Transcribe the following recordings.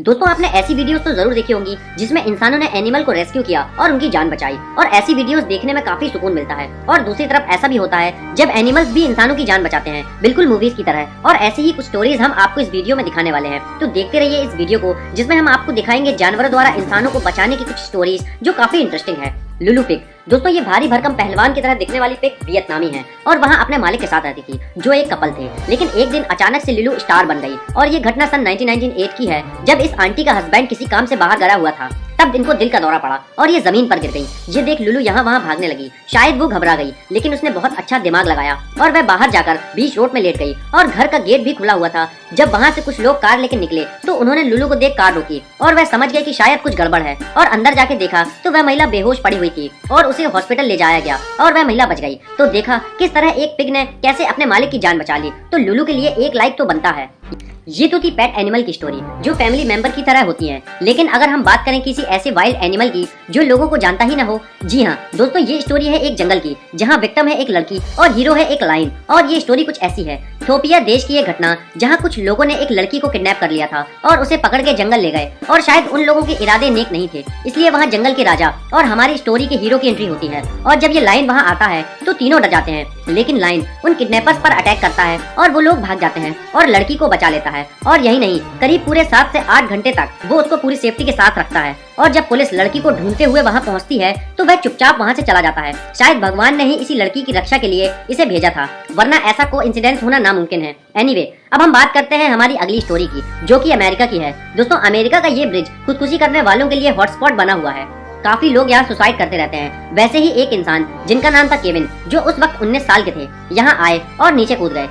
दोस्तों आपने ऐसी वीडियोस तो जरूर देखी होंगी जिसमें इंसानों ने एनिमल को रेस्क्यू किया और उनकी जान बचाई, और ऐसी वीडियोस देखने में काफी सुकून मिलता है। और दूसरी तरफ ऐसा भी होता है जब एनिमल्स भी इंसानों की जान बचाते हैं, बिल्कुल मूवीज की तरह। और ऐसी ही कुछ स्टोरीज हम आपको इस वीडियो में दिखाने वाले हैं, तो देखते रहिए इस वीडियो को, जिसमें हम आपको दिखाएंगे जानवरों द्वारा इंसानों को बचाने की कुछ स्टोरीज जो काफी इंटरेस्टिंग है। लुलू पिग। दोस्तों ये भारी भरकम पहलवान की तरह दिखने वाली पिग वियतनामी है और वहाँ अपने मालिक के साथ रहती थी, जो एक कपल थे। लेकिन एक दिन अचानक से लुलू स्टार बन गई, और ये घटना सन 1998 की है, जब इस आंटी का हस्बैंड किसी काम से बाहर गया हुआ था। तब इनको दिल का दौरा पड़ा और ये जमीन पर गिर गई। ये देख लुलू यहाँ वहाँ भागने लगी। शायद वो घबरा गई, लेकिन उसने बहुत अच्छा दिमाग लगाया और वह बाहर जाकर बीच रोड में लेट गई, और घर का गेट भी खुला हुआ था। जब वहाँ से कुछ लोग कार लेकर निकले तो उन्होंने लुलू को देख कार रोकी, और वह समझ गए कि शायद कुछ गड़बड़ है। और अंदर जाके देखा तो वह महिला बेहोश पड़ी हुई थी, और उसे हॉस्पिटल ले जाया गया और वह महिला बच गई। तो देखा किस तरह एक पिग ने कैसे अपने मालिक की जान बचा ली। तो लुलू के लिए एक लाइक तो बनता है। ये तो थी पेट एनिमल की स्टोरी, जो फैमिली मेंबर की तरह होती है। लेकिन अगर हम बात करें किसी ऐसे वाइल्ड एनिमल की जो लोगों को जानता ही ना हो, जी हाँ दोस्तों, ये स्टोरी है एक जंगल की, जहाँ विक्टिम है एक लड़की और हीरो है एक लायन। और ये स्टोरी कुछ ऐसी है। इथोपिया देश की ये घटना, जहाँ कुछ लोगों ने एक लड़की को किडनैप कर लिया था और उसे पकड़ के जंगल ले गए, और शायद उन लोगों के इरादे नेक नहीं थे, इसलिए वहाँ जंगल के राजा और हमारी स्टोरी के हीरो की एंट्री होती है। और जब ये लायन वहाँ आता है तो तीनों डर जाते हैं, लेकिन लायन उन किडनैपर्स पर अटैक करता है और वो लोग भाग जाते हैं और लड़की को बचा लेता है। और यही नहीं, करीब पूरे 7 से 8 घंटे तक वो उसको पूरी सेफ्टी के साथ रखता है। और जब पुलिस लड़की को ढूंढते हुए वहाँ पहुँचती है तो वह चुपचाप वहाँ से चला जाता है। शायद भगवान ने ही इसी लड़की की रक्षा के लिए इसे भेजा था, वरना ऐसा कोइंसिडेंस होना नामुमकिन है। एनीवे, अब हम बात करते हैं हमारी अगली स्टोरी की, जो कि अमेरिका की है। दोस्तों अमेरिका का ये ब्रिज खुदकुशी करने वालों के लिए हॉटस्पॉट बना हुआ है। काफी लोग यहाँ सुसाइड करते रहते हैं। वैसे ही एक इंसान जिनका नाम था केविन, जो उस वक्त 19 साल के थे, यहाँ आए और नीचे कूद गए,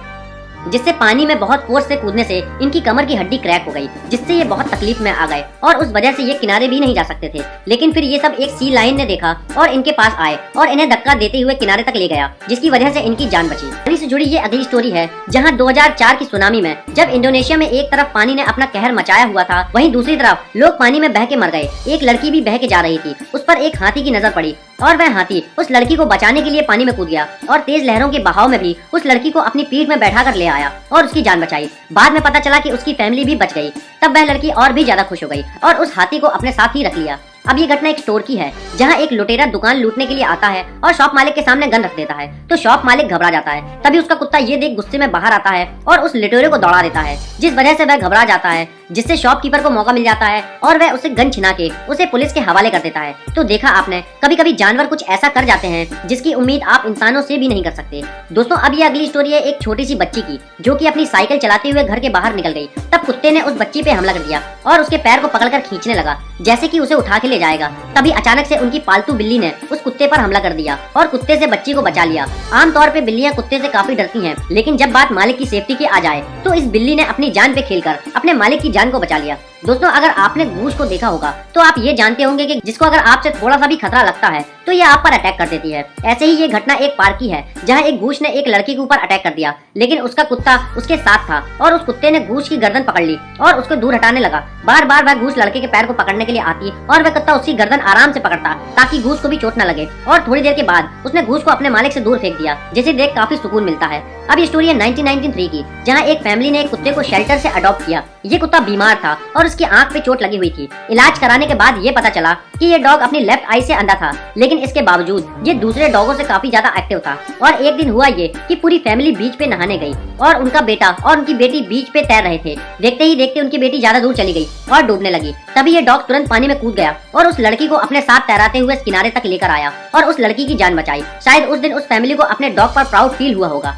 जिससे पानी में बहुत फोर्स से कूदने से इनकी कमर की हड्डी क्रैक हो गई, जिससे ये बहुत तकलीफ में आ गए और उस वजह से ये किनारे भी नहीं जा सकते थे। लेकिन फिर ये सब एक सी लायन ने देखा और इनके पास आए और इन्हें धक्का देते हुए किनारे तक ले गया, जिसकी वजह से इनकी जान बची। पानी से जुड़ी ये अगली स्टोरी है, जहाँ 2004 की सुनामी में जब इंडोनेशिया में एक तरफ पानी ने अपना कहर मचाया हुआ था, वहीं दूसरी तरफ लोग पानी में बह के मर गए। एक लड़की भी बह के जा रही थी, उस पर एक हाथी की नजर पड़ी और वह हाथी उस लड़की को बचाने के लिए पानी में कूद गया और तेज लहरों के बहाव में भी उस लड़की को अपनी पीठ में बैठा कर ले आया और उसकी जान बचाई। बाद में पता चला कि उसकी फैमिली भी बच गई। तब वह लड़की और भी ज्यादा खुश हो गई और उस हाथी को अपने साथ ही रख लिया। अब ये घटना एक स्टोर की है, जहाँ एक लुटेरा दुकान लूटने के लिए आता है और शॉप मालिक के सामने गन रख देता है। तो शॉप मालिक घबरा जाता है। तभी उसका कुत्ता ये देख गुस्से में बाहर आता है और उस लुटेरे को दौड़ा देता है, जिस वजह से वह घबरा जाता है, जिससे शॉपकीपर को मौका मिल जाता है और वह उसे गन छिना के उसे पुलिस के हवाले कर देता है। तो देखा आपने, कभी कभी जानवर कुछ ऐसा कर जाते हैं जिसकी उम्मीद आप इंसानों से भी नहीं कर सकते। दोस्तों अब ये अगली स्टोरी है एक छोटी सी बच्ची की, जो कि अपनी साइकिल चलाते हुए घर के बाहर निकल गई। तब कुत्ते ने उस बच्ची पे हमला कर दिया और उसके पैर को पकड़कर खींचने लगा, जैसे कि उसे उठा के ले जाएगा। तभी अचानक से उनकी पालतू बिल्ली ने उस कुत्ते पर हमला कर दिया और कुत्ते से बच्ची को बचा लिया। आमतौर पे बिल्लियां कुत्ते से काफी डरती हैं, लेकिन जब बात मालिक की सेफ्टी की आ जाए तो इस बिल्ली ने अपनी जान पे खेलकर अपने मालिक की जान को बचा लिया। दोस्तों अगर आपने गूश को देखा होगा तो आप ये जानते होंगे कि जिसको अगर आपसे थोड़ा सा भी खतरा लगता है तो ये आप पर अटैक कर देती है। ऐसे ही ये घटना एक पार्क की है, जहाँ एक गूश ने एक लड़की के ऊपर अटैक कर दिया, लेकिन उसका कुत्ता उसके साथ था और उस कुत्ते ने गूश की गर्दन पकड़ ली और उसको दूर हटाने लगा। बार बार वह गूश लड़के के पैर को पकड़ने के लिए आती और वह कुत्ता उसकी गर्दन आराम से पकड़ता ताकि गूश को भी चोट न लगे। और थोड़ी देर के बाद उसने गूश को अपने मालिक से दूर फेंक दिया, जिसे देख काफी सुकून मिलता है। अब ये स्टोरी है 1993 की, जहाँ एक फैमिली ने एक कुत्ते को शेल्टर से अडॉप्ट किया। ये कुत्ता बीमार था और उसकी आंख पे चोट लगी हुई थी। इलाज कराने के बाद ये पता चला कि ये डॉग अपनी लेफ्ट आई से अंधा था, लेकिन इसके बावजूद ये दूसरे डॉगों से काफी ज्यादा एक्टिव था। और एक दिन हुआ ये कि पूरी फैमिली बीच पे नहाने गई और उनका बेटा और उनकी बेटी बीच पे तैर रहे थे। देखते ही देखते उनकी बेटी ज्यादा दूर चली गई और डूबने लगी। तभी ये डॉग तुरंत पानी में कूद गया और उस लड़की को अपने साथ तैराते हुए किनारे तक लेकर आया और उस लड़की की जान बचाई। शायद उस दिन उस फैमिली को अपने डॉग पर प्राउड फील हुआ होगा।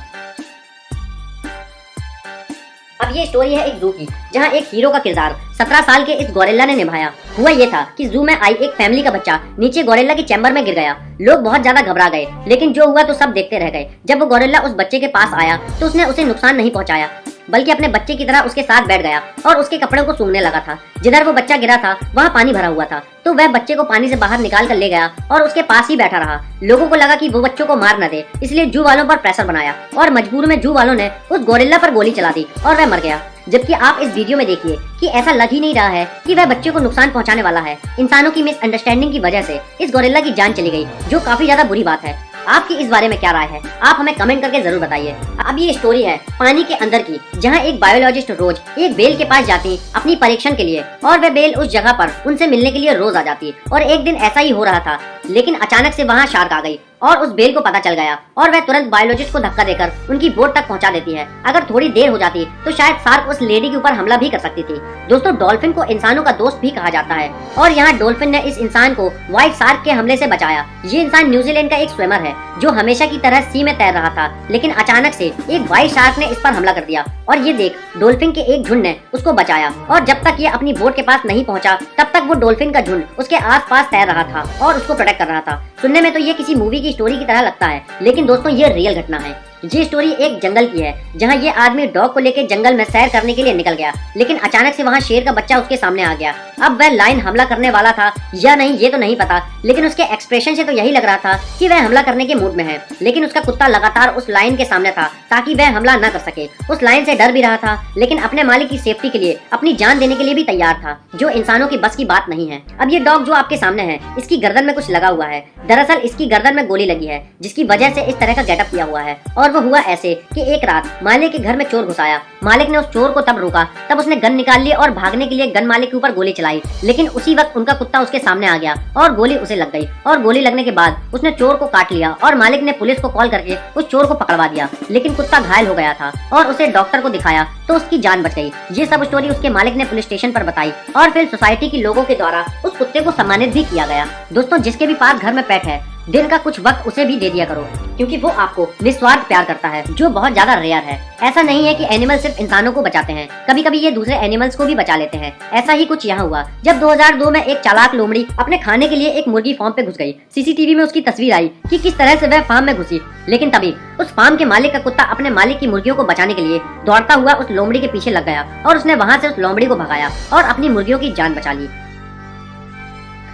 अब ये स्टोरी है एक जू की, जहाँ एक हीरो का किरदार 17 साल के इस गोरिल्ला ने निभाया। हुआ ये था कि जू में आई एक फैमिली का बच्चा नीचे गोरिल्ला की चैम्बर में गिर गया। लोग बहुत ज्यादा घबरा गए, लेकिन जो हुआ तो सब देखते रह गए। जब वो गोरिल्ला उस बच्चे के पास आया तो उसने उसे नुकसान नहीं पहुंचाया, बल्कि अपने बच्चे की तरह उसके साथ बैठ गया और उसके कपड़ों को सूंघने लगा था। जिधर वो बच्चा गिरा था वहाँ पानी भरा हुआ था, तो वह बच्चे को पानी से बाहर निकाल कर ले गया और उसके पास ही बैठा रहा। लोगों को लगा कि वो बच्चों को मार न दे, इसलिए जू वालों पर प्रेशर बनाया और मजबूर में जू वालों ने उस गोरिल्ला पर गोली चला दी और वह मर गया। जबकि आप इस वीडियो में देखिए कि ऐसा लग ही नहीं रहा है कि वह बच्चे को नुकसान पहुंचाने वाला है। इंसानों की मिसअंडरस्टैंडिंग की वजह से इस गोरिल्ला की जान चली गई, जो काफी ज्यादा बुरी बात है। आपकी इस बारे में क्या राय है, आप हमें कमेंट करके जरूर बताइए। अब ये स्टोरी है पानी के अंदर की, जहाँ एक बायोलॉजिस्ट रोज एक बेल के पास जाती अपनी परीक्षण के लिए, और वह बेल उस जगह पर उनसे मिलने के लिए रोज आ जाती। और एक दिन ऐसा ही हो रहा था, लेकिन अचानक से वहाँ शार्क आ गई और उस बेल को पता चल गया, और वह तुरंत बायोलॉजिस्ट को धक्का देकर उनकी बोट तक पहुंचा देती है। अगर थोड़ी देर हो जाती तो शायद शार्क उस लेडी के ऊपर हमला भी कर सकती थी। दोस्तों, डॉल्फिन को इंसानों का दोस्त भी कहा जाता है, और यहाँ डॉल्फिन ने इस इंसान को व्हाइट शार्क के हमले से बचाया। ये इंसान न्यूजीलैंड का एक स्विमर है जो हमेशा की तरह सी में तैर रहा था, लेकिन अचानक से एक व्हाइट शार्क ने इस पर हमला कर दिया, और ये देख डॉल्फिन के एक झुंड ने उसको बचाया। और जब तक ये अपनी बोट के पास नहीं पहुंचा, तब तक वो डॉल्फिन का झुंड उसके आसपास तैर रहा था और उसको प्रोटेक्ट कर रहा था। सुनने में तो ये किसी मूवी की स्टोरी की तरह लगता है, लेकिन दोस्तों ये रियल घटना है। ये स्टोरी एक जंगल की है, जहाँ ये आदमी डॉग को लेकर जंगल में सैर करने के लिए निकल गया, लेकिन अचानक से वहाँ शेर का बच्चा उसके सामने आ गया। अब वह लायन हमला करने वाला था या नहीं ये तो नहीं पता, लेकिन उसके एक्सप्रेशन से तो यही लग रहा था कि वह हमला करने के मूड में है। लेकिन उसका कुत्ता लगातार उस लायन के सामने था ताकि वह हमला न कर सके। उस लायन से डर भी रहा था, लेकिन अपने मालिक की सेफ्टी के लिए अपनी जान देने के लिए भी तैयार था, जो इंसानों की बस की बात नहीं है। अब ये डॉग जो आपके सामने है, इसकी गर्दन में कुछ लगा हुआ है। दरअसल इसकी गर्दन में गोली लगी है, जिसकी वजह से इस तरह का गेटअप किया हुआ है। और वो हुआ ऐसे कि एक रात मालिक के घर में चोर घुस आया। मालिक ने उस चोर को तब रोका, तब उसने गन निकाल ली और भागने के लिए गन मालिक के ऊपर गोली चलाई, लेकिन उसी वक्त उनका कुत्ता उसके सामने आ गया और गोली उसे लग गई। और गोली लगने के बाद उसने चोर को काट लिया, और मालिक ने पुलिस को कॉल करके उस चोर को पकड़वा दिया, लेकिन कुत्ता घायल हो गया था और उसे डॉक्टर को दिखाया तो उसकी जान बच गई। ये सब स्टोरी उसके मालिक ने पुलिस स्टेशन पर बताई, और फिर सोसाइटी के लोगों के द्वारा उस कुत्ते को सम्मानित भी किया गया। दोस्तों, जिसके भी पास घर में पेट है, दिन का कुछ वक्त उसे भी दे दिया करो, क्योंकि वो आपको निस्वार्थ प्यार करता है, जो बहुत ज्यादा रेयर है। ऐसा नहीं है कि एनिमल सिर्फ इंसानों को बचाते हैं, कभी कभी ये दूसरे एनिमल्स को भी बचा लेते हैं। ऐसा ही कुछ यहाँ हुआ जब 2002 में एक चालाक लोमड़ी अपने खाने के लिए एक मुर्गी फार्म पे घुस गई। सीसीटीवी में उसकी तस्वीर आई कि किस तरह से वह फार्म में घुसी, लेकिन तभी उस फार्म के मालिक का कुत्ता अपने मालिक की मुर्गियों को बचाने के लिए दौड़ता हुआ उस लोमड़ी के पीछे लग गया, और उसने वहाँ से उस लोमड़ी को भगाया और अपनी मुर्गियों की जान बचा ली।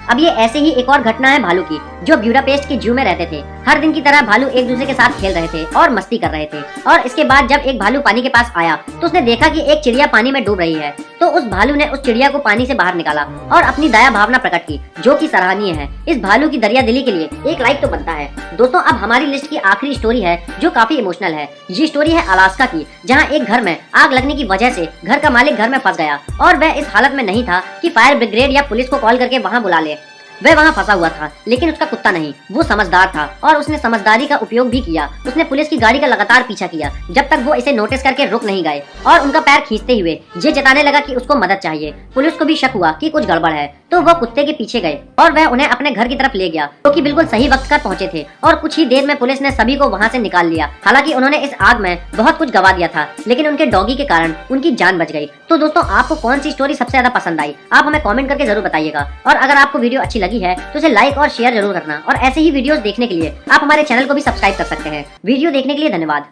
अब ये ऐसे ही एक और घटना है भालू की, जो ब्यूडापेस्ट के जू में रहते थे। हर दिन की तरह भालू एक दूसरे के साथ खेल रहे थे और मस्ती कर रहे थे, और इसके बाद जब एक भालू पानी के पास आया तो उसने देखा कि एक चिड़िया पानी में डूब रही है। तो उस भालू ने उस चिड़िया को पानी से बाहर निकाला और अपनी दया भावना प्रकट की, जो कि सराहनीय है। इस भालू की दरिया दिली के लिए एक लाइक तो बनता है। दोस्तों, अब हमारी लिस्ट की आखिरी स्टोरी है जो काफी इमोशनल है। ये स्टोरी है अलास्का की, जहाँ एक घर में आग लगने की वजह से घर का मालिक घर में फंस गया, और वह इस हालत में नहीं था कि फायर ब्रिगेड या पुलिस को कॉल करके वहाँ बुला ले। वह वहाँ फंसा हुआ था, लेकिन उसका कुत्ता नहीं, वो समझदार था और उसने समझदारी का उपयोग भी किया। उसने पुलिस की गाड़ी का लगातार पीछा किया जब तक वो इसे नोटिस करके रुक नहीं गए, और उनका पैर खींचते हुए ये जताने लगा कि उसको मदद चाहिए। पुलिस को भी शक हुआ कि कुछ गड़बड़ है, तो वो कुत्ते के पीछे गए और वह उन्हें अपने घर की तरफ ले गया, जो कि बिल्कुल सही वक्त पर पहुंचे थे। और कुछ ही देर में पुलिस ने सभी को वहाँ से निकाल लिया। हालांकि उन्होंने इस आग में बहुत कुछ गवा दिया था, लेकिन उनके डॉगी के कारण उनकी जान बच गई। तो दोस्तों, आपको कौन सी स्टोरी सबसे ज्यादा पसंद आई, आप हमें कमेंट करके जरूर बताइएगा। और अगर आपको वीडियो अच्छी लगी है तो इसे लाइक और शेयर जरूर करना, और ऐसे ही वीडियोस देखने के लिए आप हमारे चैनल को भी सब्सक्राइब कर सकते हैं। वीडियो देखने के लिए धन्यवाद।